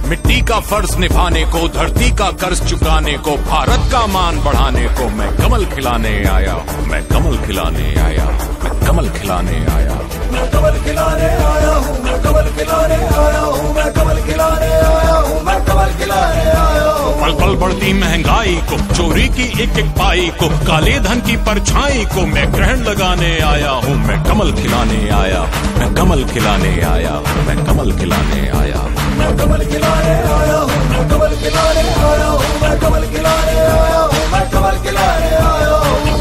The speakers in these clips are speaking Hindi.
मिट्टी का फर्ज निभाने को, धरती का कर्ज चुकाने को, भारत का मान बढ़ाने को मैं कमल खिलाने आया हूँ, मैं कमल खिलाने आया हूँ, मैं कमल खिलाने आया हूँ, मैं कमल खिलाने आया हूँ, मैं कमल खिलाने आया हूँ, मैं कमल खिलाने आया हूँ, मैं कमल खिलाने आया हूँ। पल पल बढ़ती महंगाई को, चोरी की एक एक पाई को, काले धन की परछाई को मैं ग्रहण लगाने आया हूँ, मैं कमल खिलाने आया हूँ, मैं कमल खिलाने आया हूँ, मैं कमल खिलाने आया हूँ, मैं कमल खिलाने आया हूँ, मैं कमल खिलाने आया हूँ, मैं कमल खिलाने आया हूँ, मैं कमल खिलाने आया हूँ।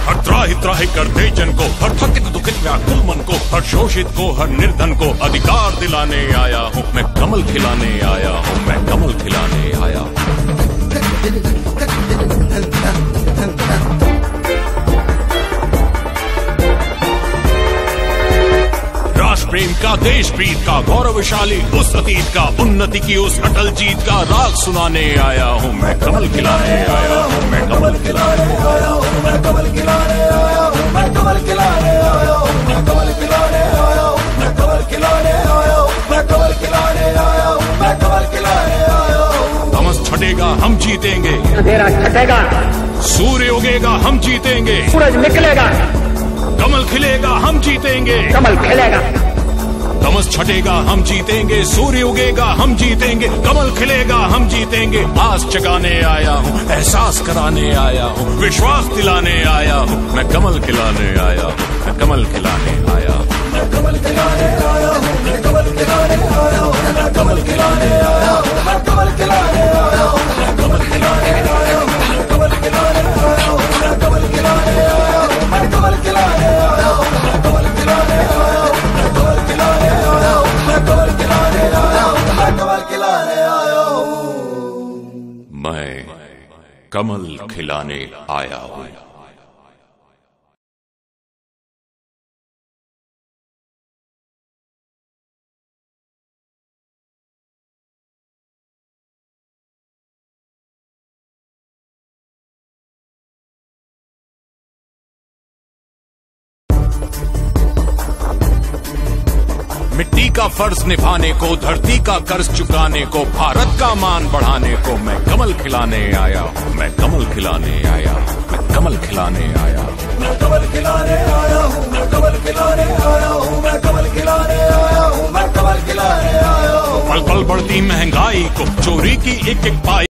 हर त्राहि त्राहि करते जन को, हर थकित दुखित व्याकुल मन को, हर शोषित को, हर निर्धन को अधिकार दिलाने आया हूँ, मैं कमल खिलाने आया हूँ, मैं कमल खिलाने आया हूँ। राष्ट्र प्रेम का, देश प्रीत का, गौरवशाली उस अतीत का, उन्नति की उस अटल जीत का राग सुनाने आया हूँ, मैं कमल खिलाने आया हूँ, मैं कमल खिलाने आया हूँ, मैं कमल खिलाने आया हूँ, मैं कमल खिलाने आया हूँ, मैं कमल खिलाने आया हूँ, मैं कमल खिलाने आया हूँ, मैं कमल खिलाने आया हूँ, मैं कमल खिलाने आया हूँ। तमस छटेगा हम जीतेंगे, अंधेरा छटेगा, सूर्य उगेगा हम जीतेंगे, सूरज निकलेगा, कमल खिलेगा हम जीतेंगे, कमल खिलेगा। तमस छटेगा हम जीतेंगे, सूर्य उगेगा हम जीतेंगे, कमल खिलेगा हम जीतेंगे। आस जगाने आया हूँ, एहसास कराने आया हूँ, विश्वास दिलाने आया हूँ, मैं कमल खिलाने आया हूँ, मैं कमल खिलाने आया हूँ, मैं कमल खिलाने आया हूँ, मैं कमल खिलाने आया हूँ, मैं कमल खिलाने आया हूँ, मैं कमल खिलाने आया हूँ, मैं कमल खिलाने आया हूँ, मैं कमल खिलाने आया हूँ, मैं कमल खिलाने आया हूँ, मैं कमल खिलाने आया हूँ, मैं कमल खिलाने आया हूँ, मैं कमल खिलाने आया हूँ, मैं कमल खिलाने आया हूँ, मैं कमल खिलाने आया हूँ। मैं कमल खिलाने आया हूँ। मिट्टी का फर्ज निभाने को, धरती का कर्ज चुकाने को, भारत का मान बढ़ाने को मैं कमल खिलाने आया हूँ, मैं कमल खिलाने आया हूँ, मैं कमल खिलाने आया हूँ, मैं कमल खिलाने आया हूँ, मैं कमल खिलाने आया हूँ, मैं कमल खिलाने आया हूँ, मैं कमल खिलाने आया हूँ। पल पल बढ़ती महंगाई को, चोरी की एक एक पाई